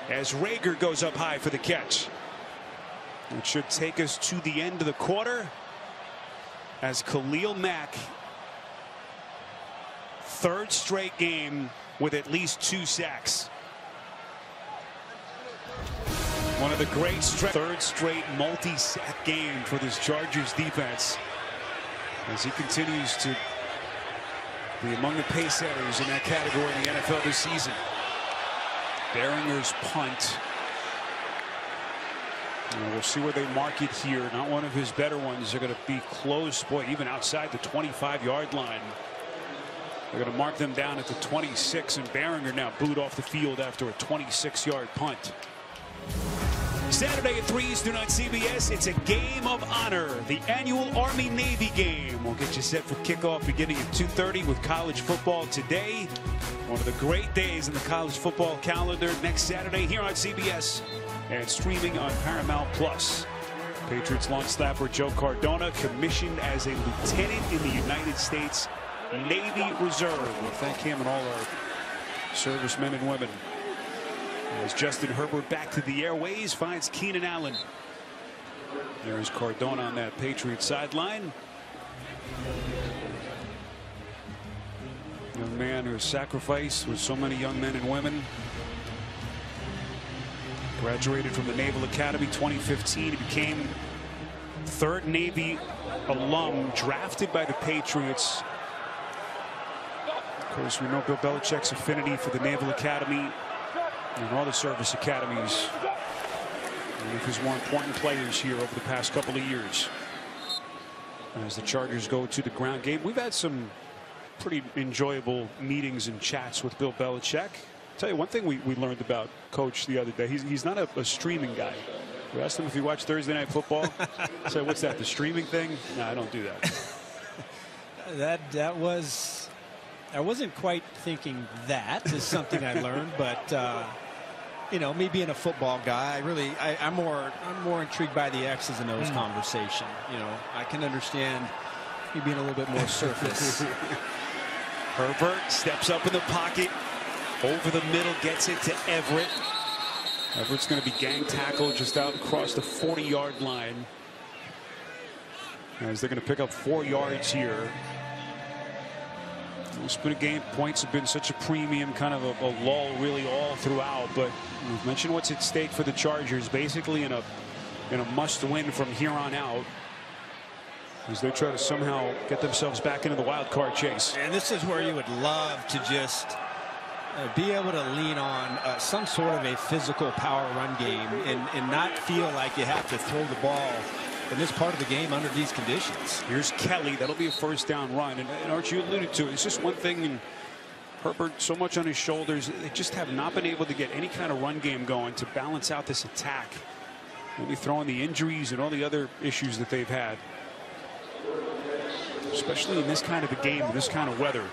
as Rager goes up high for the catch. It should take us to the end of the quarter as Khalil Mack, third straight game with at least 2 sacks. One of the great third straight multi-sack game for this Chargers defense as he continues to be among the pace setters in that category in the NFL this season. Behringer's punt. We'll see where they mark it here. Not one of his better ones. They're going to be close, boy, even outside the 25-yard line. They're going to mark them down at the 26, and Behringer now booed off the field after a 26-yard punt. Saturday at 3 Eastern on CBS, it's a game of honor, the annual Army-Navy game. We'll get you set for kickoff beginning at 2:30 with college football today. One of the great days in the college football calendar next Saturday here on CBS and streaming on Paramount Plus. Patriots long snapper Joe Cardona commissioned as a lieutenant in the United States Navy Reserve. We'll thank him and all our servicemen and women. As Justin Herbert back to the airways finds Keenan Allen. There's Cardona on that Patriots sideline. Young man who has sacrificed with so many young men and women. Graduated from the Naval Academy 2015. He became third Navy alum drafted by the Patriots. Of course, we know Bill Belichick's affinity for the Naval Academy and all the service academies. One of his more important players here over the past couple of years. As the Chargers go to the ground game, we've had some pretty enjoyable meetings and chats with Bill Belichick. I'll tell you one thing we learned about Coach the other day. He's not a streaming guy. We asked him if he watched Thursday Night Football. I said, what's that, the streaming thing? No, I don't do that. I wasn't quite thinking that is something I learned, but you know, me being a football guy, I'm more intrigued by the X's and O's conversation. You know, I can understand you being a little bit more surface. Herbert steps up in the pocket, over the middle, gets it to Everett. Everett's going to be gang tackled just out across the 40-yard line, as they're going to pick up 4 yards here. It's been a game. Points have been such a premium, kind of a lull really all throughout. But we've mentioned what's at stake for the Chargers, basically in a must-win from here on out, as they try to somehow get themselves back into the wild card chase. And this is where you would love to just be able to lean on some sort of a physical power run game and not feel like you have to throw the ball in this part of the game under these conditions. Here's Kelly. That'll be a first down run. And Arch, you alluded to it. It's just one thing. And Herbert, so much on his shoulders. They just have not been able to get any kind of run game going to balance out this attack. Maybe throwing the injuries and all the other issues that they've had, especially in this kind of a game, in this kind of weather.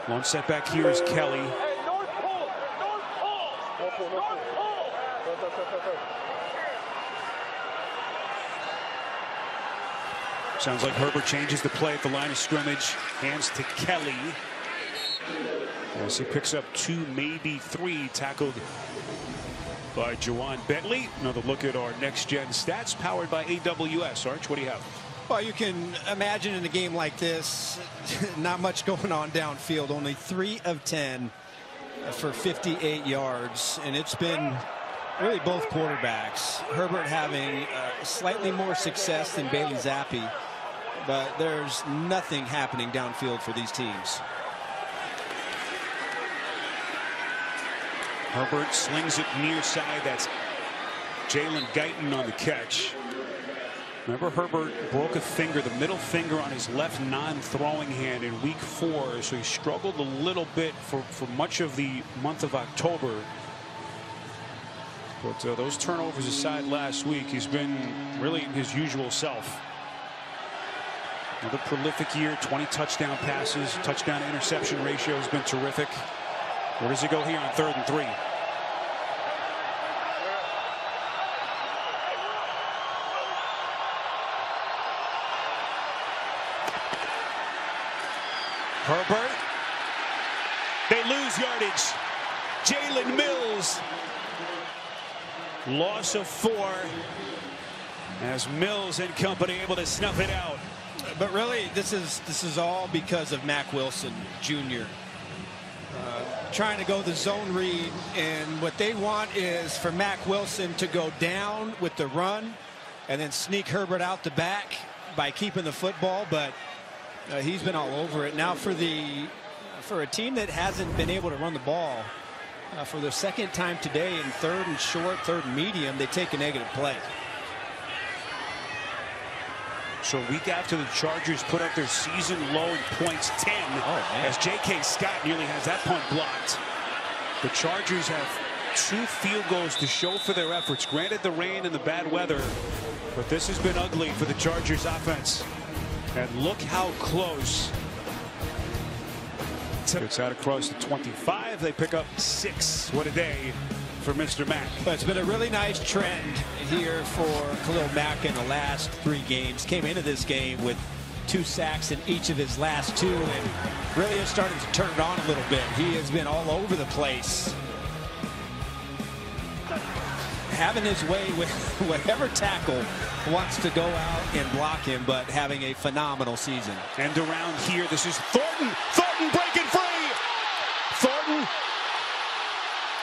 One setback here is Kelly. Sounds like Herbert changes the play at the line of scrimmage. Hands to Kelly as he picks up 2, maybe 3, tackled by Jawan Bentley. Another look at our next gen stats powered by AWS. Arch, what do you have? Well, you can imagine in a game like this, not much going on downfield. Only 3 of 10 for 58 yards, and it's been really both quarterbacks. Herbert having slightly more success than Bailey Zappi, but there's nothing happening downfield for these teams. Herbert slings it near side. That's Jalen Guyton on the catch. Remember, Herbert broke a finger, the middle finger on his left non-throwing hand in week 4, so he struggled a little bit for much of the month of October. But those turnovers aside last week, he's been really his usual self. Another prolific year, 20 touchdown passes, touchdown to interception ratio has been terrific. Where does he go here on 3rd and 3? Herbert They lose yardage. Jalen Mills. Loss of 4 as Mills and company able to snuff it out. But really, this is all because of Mac Wilson Jr. Trying to go the zone read, and what they want is for Mac Wilson to go down with the run and then sneak Herbert out the back by keeping the football. But he's been all over it. Now for a team that hasn't been able to run the ball for the second time today, in third and short, third and medium, they take a negative play. So a week after the Chargers put up their season low in points, 10, as J.K. Scott nearly has that punt blocked. The Chargers have 2 field goals to show for their efforts. Granted the rain and the bad weather, but this has been ugly for the Chargers offense. And look how close. It's out across the 25. They pick up 6. What a day for Mr. Mack. But it's been a really nice trend here for Khalil Mack in the last 3 games. Came into this game with 2 sacks in each of his last 2, and really is starting to turn it on a little bit. He has been all over the place, having his way with whatever tackle wants to go out and block him, but having a phenomenal season. And around here, this is Thornton. Thornton breaking free. Thornton,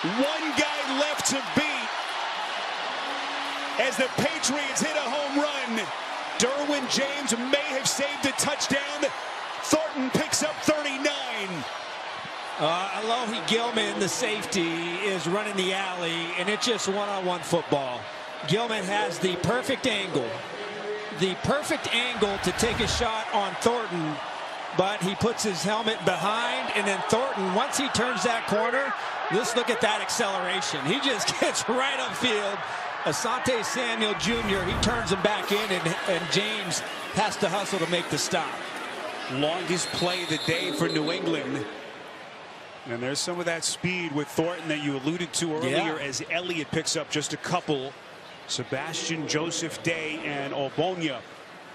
1 guy left to beat as the Patriots hit a home run. Derwin James may have saved a touchdown. Thornton picks up 39. Alohi Gilman, the safety, is running the alley, and it's just one-on-one football. Gilman has the perfect angle to take a shot on Thornton, but he puts his helmet behind, and then Thornton, once he turns that corner, let's look at that acceleration. He just gets right upfield. Asante Samuel Jr., he turns him back in, and James has to hustle to make the stop. Longest play of the day for New England. And there's some of that speed with Thornton that you alluded to earlier, as Elliott picks up just a couple. Sebastian Joseph Day and Obonya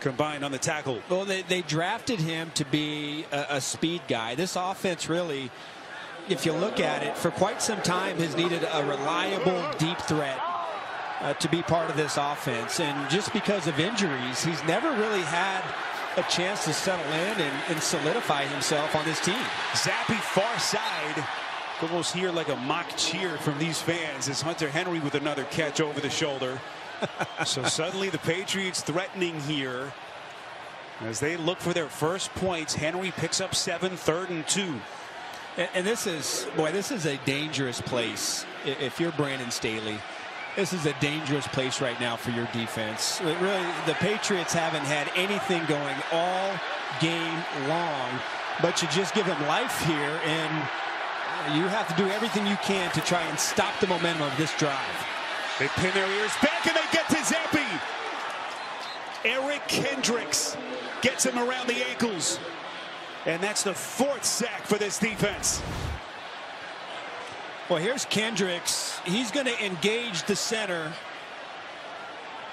combined on the tackle. Well, they drafted him to be a speed guy. This offense really, if you look at it, for quite some time has needed a reliable deep threat to be part of this offense. And just because of injuries, he's never really had a chance to settle in and solidify himself on this team. Zappy far side. Almost hear like a mock cheer from these fans as Hunter Henry with another catch over the shoulder. So suddenly the Patriots threatening here as they look for their first points. Henry picks up 7, 3rd and 2. And this is a dangerous place. If you're Brandon Staley, this is a dangerous place right now for your defense. Really, the Patriots haven't had anything going all game long, but you just give them life here, and you have to do everything you can to try and stop the momentum of this drive. They pin their ears back, and they get to Zappy. Eric Kendricks gets him around the ankles, and that's the 4th sack for this defense. Well, here's Kendricks. He's going to engage the center,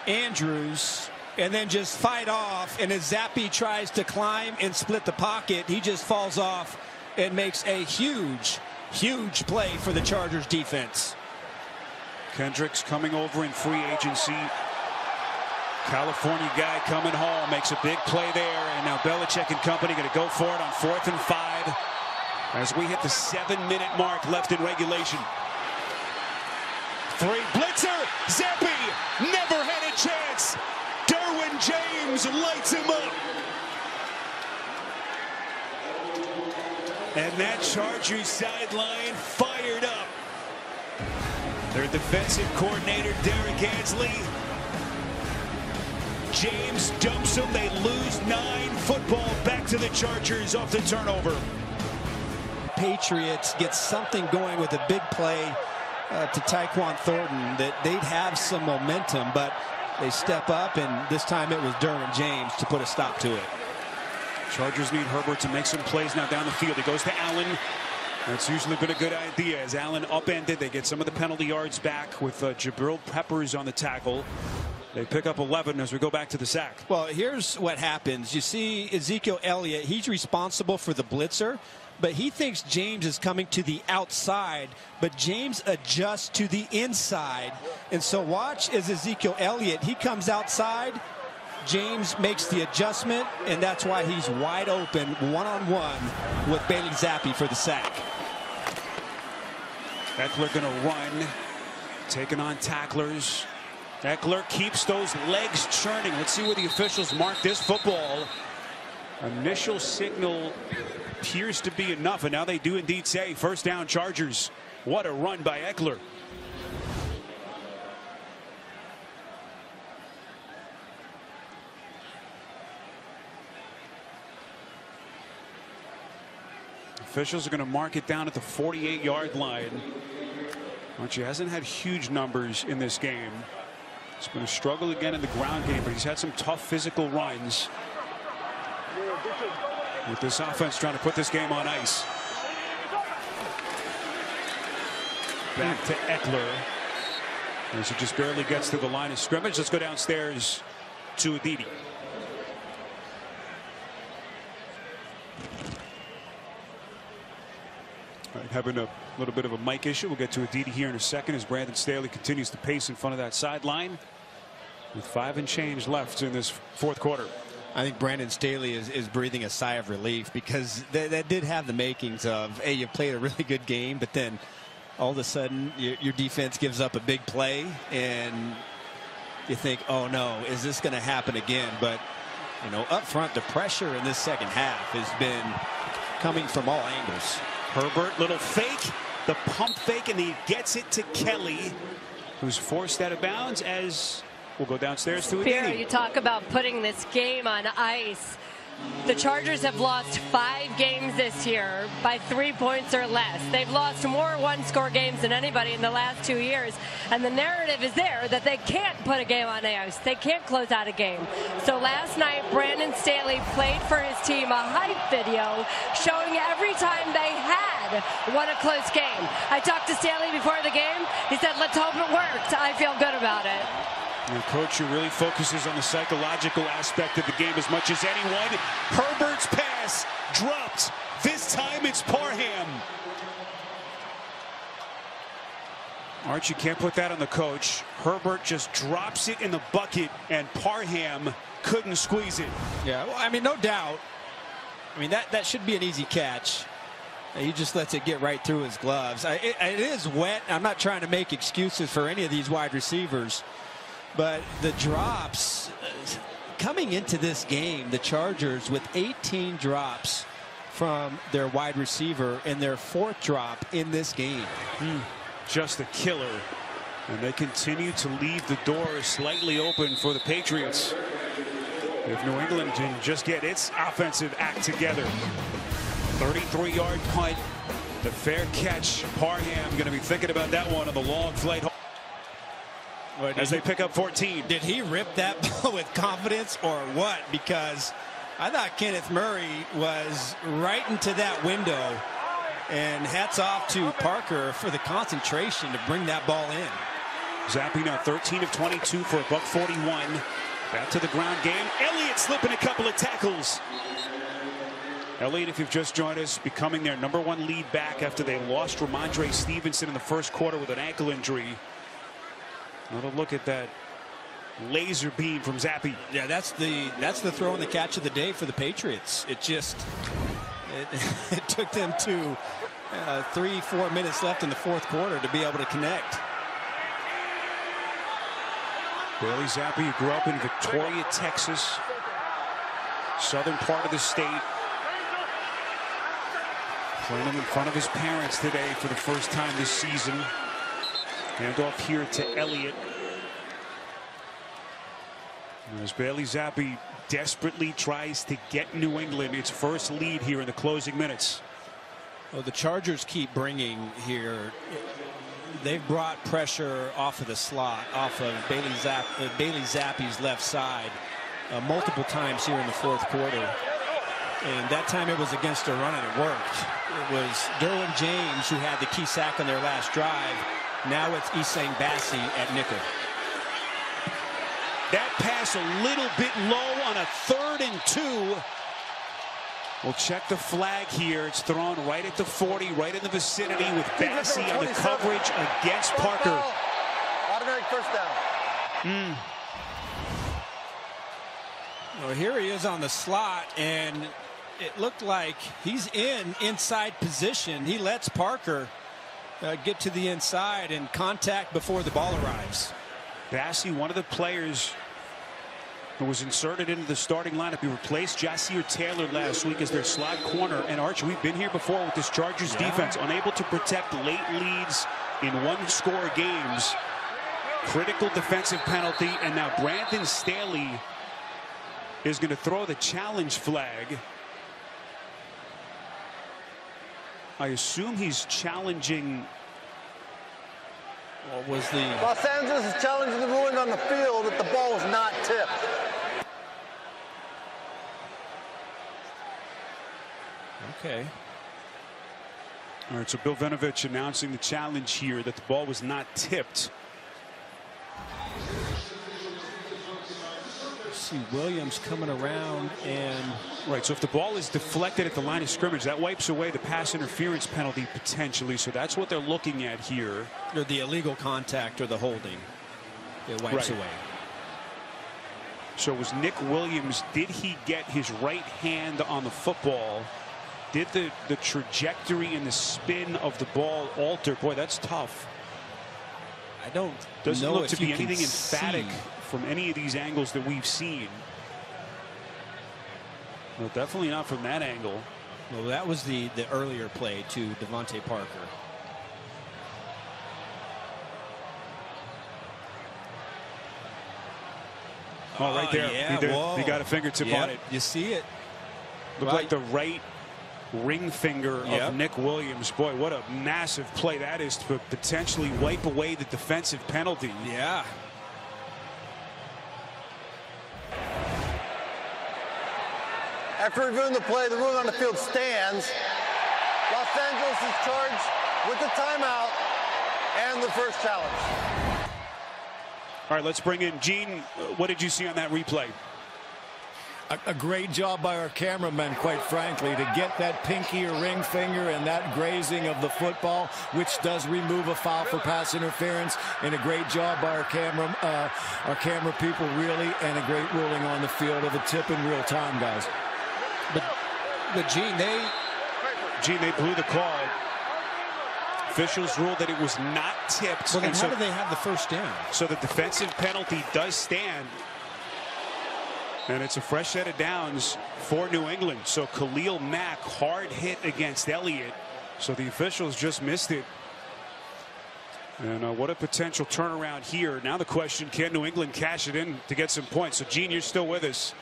Andrews, and then just fight off. And as Zappy tries to climb and split the pocket, he just falls off and makes a huge play for the Chargers defense. Kendricks coming over in free agency. California guy coming home, makes a big play there. And now Belichick and company going to go for it on 4th and 5. As we hit the 7-minute mark left in regulation. 3 blitzer. Zappy never had a chance. Derwin James lights him up. And that Chargers sideline fired up. Their defensive coordinator, Derek Ansley. James dumps them. They lose 9. Football back to the Chargers off the turnover. Patriots get something going with a big play to Tyquan Thornton, that they'd have some momentum, but they step up, and this time it was Derwin James to put a stop to it. Chargers need Herbert to make some plays now down the field. He goes to Allen. That's usually been a good idea as Allen upended. They get some of the penalty yards back with Jabril Peppers on the tackle. They pick up 11 as we go back to the sack. Well, here's what happens. You see Ezekiel Elliott, he's responsible for the blitzer, but he thinks James is coming to the outside, but James adjusts to the inside. And so watch as Ezekiel Elliott, he comes outside, James makes the adjustment, and that's why he's wide open one-on-one with Bailey Zappi for the sack. Eckler going to run, taking on tacklers. Eckler keeps those legs churning. Let's see where the officials mark this football. Initial signal appears to be enough, and now they do indeed say first down Chargers. What a run by Eckler. Officials are going to mark it down at the 48-yard line. Archie hasn't had huge numbers in this game. He's going to struggle again in the ground game, but he's had some tough physical runs. With this offense trying to put this game on ice. Back to Eckler. As he just barely gets to the line of scrimmage. Let's go downstairs to Aditi. Having a little bit of a mic issue. We'll get to Aditi here in a second as Brandon Staley continues to pace in front of that sideline with 5 and change left in this fourth quarter. I think Brandon Staley is breathing a sigh of relief, because that did have the makings of, hey, you played a really good game, but then all of a sudden your defense gives up a big play and you think, oh no, is this going to happen again? But you know, up front, the pressure in this second half has been coming from all angles. Herbert, little fake, the pump fake, and he gets it to Kelly, who's forced out of bounds as we'll go downstairs to Aditi. You talk about putting this game on ice. The Chargers have lost 5 games this year by 3 points or less. They've lost more one-score games than anybody in the last 2 years. And the narrative is there that they can't put a game on ice. They can't close out a game. So last night, Brandon Staley played for his team a hype video showing every time they had won a close game. I talked to Staley before the game. He said, let's hope it worked. I feel good about it. The coach who really focuses on the psychological aspect of the game as much as anyone. Herbert's pass dropped. This time it's Parham. Archie can't put that on the coach. Herbert just drops it in the bucket, and Parham couldn't squeeze it. Yeah, well, I mean, no doubt. I mean, that should be an easy catch. He just lets it get right through his gloves. It is wet. I'm not trying to make excuses for any of these wide receivers. But the drops coming into this game, the Chargers with 18 drops from their wide receiver and their 4th drop in this game. Just a killer. And they continue to leave the door slightly open for the Patriots. If New England can just get its offensive act together. 33-yard punt. The fair catch. Parham going to be thinking about that one on the long flight home. As they pick up 14. Did he rip that ball with confidence or what? Because I thought Kenneth Murray was right into that window. And hats off to Parker for the concentration to bring that ball in. Zappi now 13 of 22 for a $141. Back to the ground game. Elliott slipping a couple of tackles. Elliott, if you've just joined us, becoming their #1 lead back after they lost Ramondre Stevenson in the first quarter with an ankle injury. Another look at that laser beam from Zappi. Yeah, that's the throw and the catch of the day for the Patriots. It just it took them to 3-4 minutes left in the fourth quarter to be able to connect. Bailey Zappi, who grew up in Victoria, Texas, southern part of the state, playing him in front of his parents today for the first time this season. Hand off here to Elliott. As Bailey Zappi desperately tries to get New England its first lead here in the closing minutes. Well, the Chargers keep bringing here. They've brought pressure off of the slot, off of Bailey Zappi's left side multiple times here in the fourth quarter. And that time it was against a run and it worked. It was Derwin James who had the key sack on their last drive. Now it's Isang Bassi at nickel. That pass a little bit low on a 3rd and 2. We'll check the flag here. It's thrown right at the 40, right in the vicinity with Bassie on the coverage against Parker. Automatic first down. Well, here he is on the slot, and it looked like he's inside position. He lets Parker get to the inside and contact before the ball arrives. Bassie, one of the players who was inserted into the starting lineup. He replaced Ja'Sir Taylor last week as their slot corner. And Archie, we've been here before with this Chargers defense, unable to protect late leads in one-score games. Critical defensive penalty, and now Brandon Staley is going to throw the challenge flag. I assume he's challenging. What was the... Los Angeles is challenging the ruling on the field that the ball was not tipped. Okay. All right, so Bill Vinovich announcing the challenge here that the ball was not tipped. See Williams coming around, and right, so if the ball is deflected at the line of scrimmage, that wipes away the pass interference penalty potentially. So that's what they're looking at here. Or the illegal contact or the holding. It wipes away. So was Nick Williams, did he get his right hand on the football? Did the trajectory and the spin of the ball alter? Boy, that's tough. I don't Doesn't know look if to be you can anything emphatic see from any of these angles that we've seen. Well, definitely not from that angle. Well, that was the earlier play to Devontae Parker. Oh, right there. Yeah, he got a fingertip on it. You see it. Looked like the right ring finger of Nick Williams. Boy, what a massive play that is to potentially wipe away the defensive penalty. Yeah. After reviewing the play, the ruling on the field stands. Los Angeles is charged with the timeout and the first challenge. All right, let's bring in Gene. What did you see on that replay? A great job by our cameramen, quite frankly, to get that pinky or ring finger and that grazing of the football, which does remove a foul for pass interference. And a great job by our camera people, really, and a great ruling on the field of a tip in real time, guys. But Gene, they blew the call. Officials ruled that it was not tipped. Well, then how do they have the first down? So the defensive penalty does stand. And it's a fresh set of downs for New England. So Khalil Mack, hard hit against Elliott. So the officials just missed it. And what a potential turnaround here. Now the question, can New England cash it in to get some points? So, Gene, you're still with us.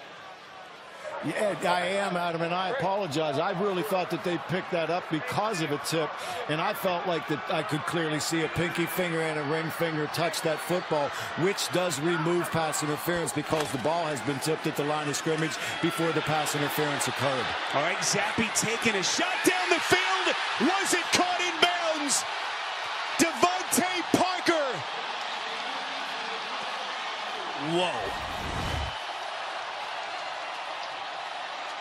Yeah, I am, Adam, and I apologize. I really thought that they picked that up because of a tip, and I felt like that I could clearly see a pinky finger and a ring finger touch that football, which does remove pass interference because the ball has been tipped at the line of scrimmage before the pass interference occurred. All right, Zappi taking a shot down the field. Was it caught in bounds? Devontae Parker. Whoa.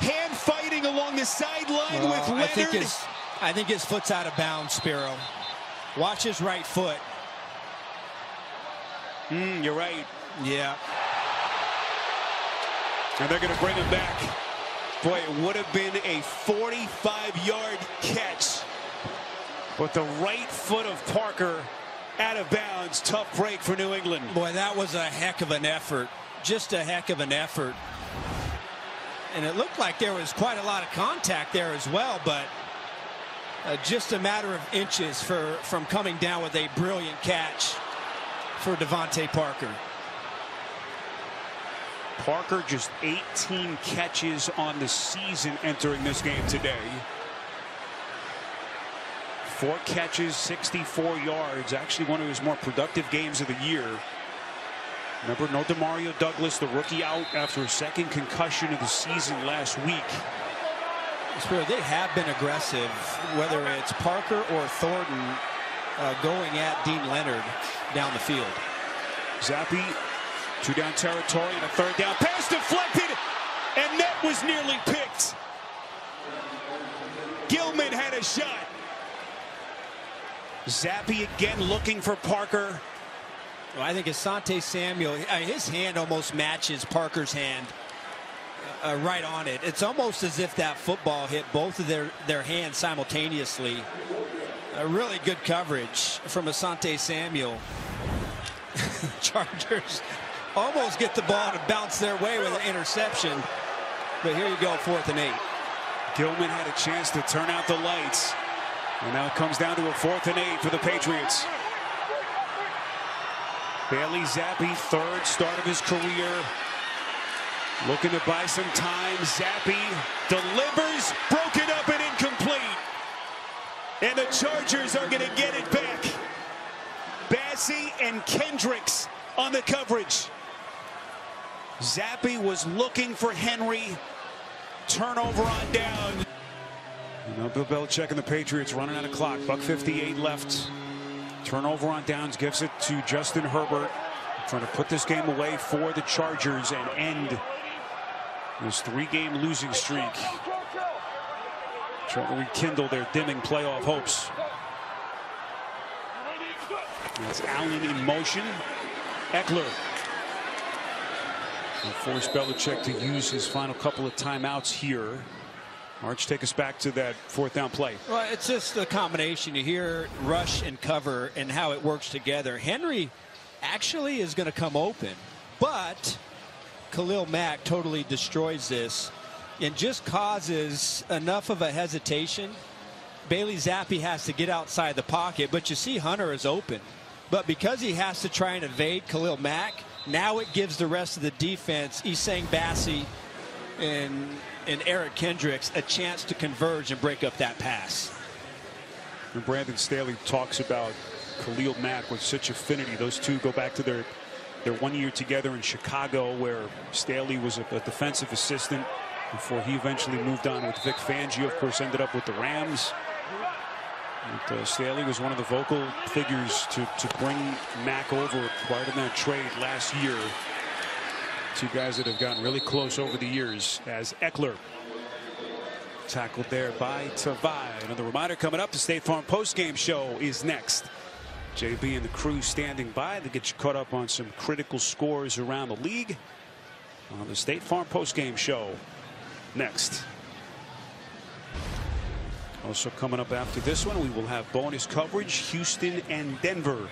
Hand fighting along the sideline with Leonard. I think his foot's out of bounds, Spiro. Watch his right foot. You're right. Yeah. And they're going to bring him back. Boy, it would have been a 45-yard catch. But the right foot of Parker out of bounds. Tough break for New England. Boy, that was a heck of an effort. Just a heck of an effort. And it looked like there was quite a lot of contact there as well, but just a matter of inches from coming down with a brilliant catch for Devontae Parker. Parker just 18 catches on the season entering this game today. 4 catches, 64 yards. Actually one of his more productive games of the year. Remember, no Demario Douglas, the rookie, out after a second concussion of the season last week. They have been aggressive, whether it's Parker or Thornton going at Dean Leonard down the field. Zappi, 2-down territory and a 3rd down. Pass deflected, and that was nearly picked. Gilman had a shot. Zappi again looking for Parker. Well, I think Asante Samuel, his hand almost matches Parker's hand right on it. It's almost as if that football hit both of their hands simultaneously. A really good coverage from Asante Samuel. Chargers almost get the ball to bounce their way with an interception. But here you go, 4th and 8. Gilman had a chance to turn out the lights. And now it comes down to a 4th and 8 for the Patriots. Bailey Zappi, 3rd start of his career. Looking to buy some time. Zappi delivers, broken up and incomplete. And the Chargers are going to get it back. Bassie and Kendricks on the coverage. Zappi was looking for Henry. Turnover on down. You know, Bill Belichick and the Patriots running out of clock. $1:58 left. Turnover on downs gives it to Justin Herbert. Trying to put this game away for the Chargers and end this 3-game losing streak. Trying to rekindle their dimming playoff hopes. That's Allen in motion. Eckler. And force Belichick to use his final couple of timeouts here. Arch, take us back to that 4th down play. Well, it's just a combination. You hear rush and cover and how it works together. Henry actually is going to come open, but Khalil Mack totally destroys this and just causes enough of a hesitation. Bailey Zappi has to get outside the pocket, but you see Hunter is open. But because he has to try and evade Khalil Mack, now it gives the rest of the defense, Isang Bassie and Eric Kendricks, a chance to converge and break up that pass. And Brandon Staley talks about Khalil Mack with such affinity. Those two go back to their 1 year together in Chicago, where Staley was a defensive assistant before he eventually moved on with Vic Fangio. Of course, ended up with the Rams. And, Staley was one of the vocal figures to bring Mack over prior to that trade last year. Two guys that have gotten really close over the years. As Eckler tackled there by Tavai. Another reminder coming up, the State Farm postgame show is next. JB and the crew standing by to get you caught up on some critical scores around the league on the State Farm postgame show next. Also coming up after this one, we will have bonus coverage. Houston and Denver,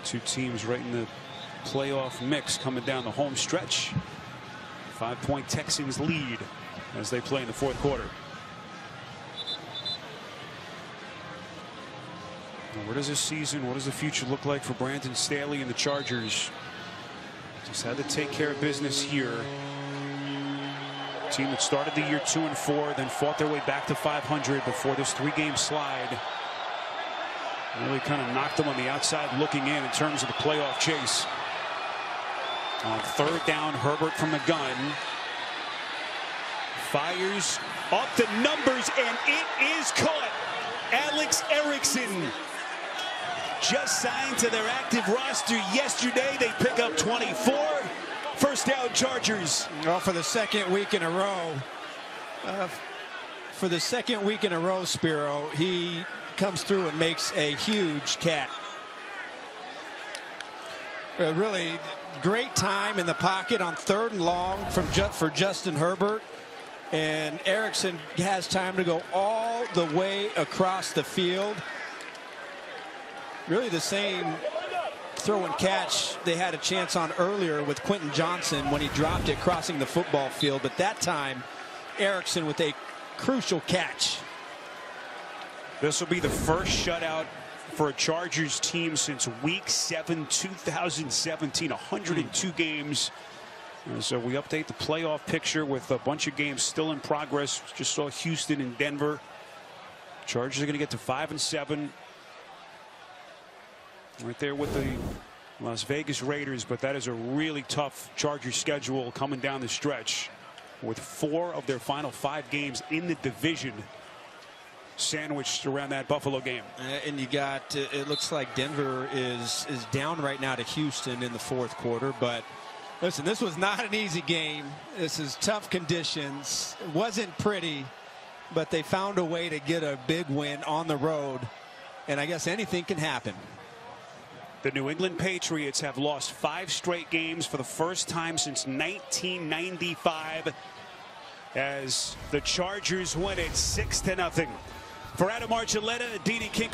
two teams right in the playoff mix coming down the home stretch. 5-point Texans lead as they play in the 4th quarter. Now, where does this season, what does the future look like for Brandon Staley and the Chargers? Just had to take care of business here. Team that started the year 2-4, then fought their way back to 500 before this 3-game slide. Really kind of knocked them on the outside looking in terms of the playoff chase. On 3rd down, Herbert from the gun fires off the numbers, and it is caught. Alex Erickson just signed to their active roster yesterday. They pick up 24. First down, Chargers. Well, for the second week in a row, Spiro, he comes through and makes a huge catch. Really great time in the pocket on 3rd and long for Justin Herbert. And Erickson has time to go all the way across the field. Really the same throw and catch they had a chance on earlier with Quentin Johnson when he dropped it crossing the football field. But that time, Erickson with a crucial catch. This will be the first shutout for a Chargers team since week 7, 2017. 102 games. So we update the playoff picture with a bunch of games still in progress. Just saw Houston and Denver. Chargers are going to get to 5-7. Right there with the Las Vegas Raiders, but that is a really tough Chargers schedule coming down the stretch, with 4 of their final 5 games in the division sandwiched around that Buffalo game. And you got, it looks like Denver is down right now to Houston in the 4th quarter. But listen, this was not an easy game. This is tough conditions. It wasn't pretty. but they found a way to get a big win on the road, and I guess anything can happen. The New England Patriots have lost 5 straight games for the first time since 1995 as the Chargers win it 6-0. For Adam Archuleta, Didi Kickoff.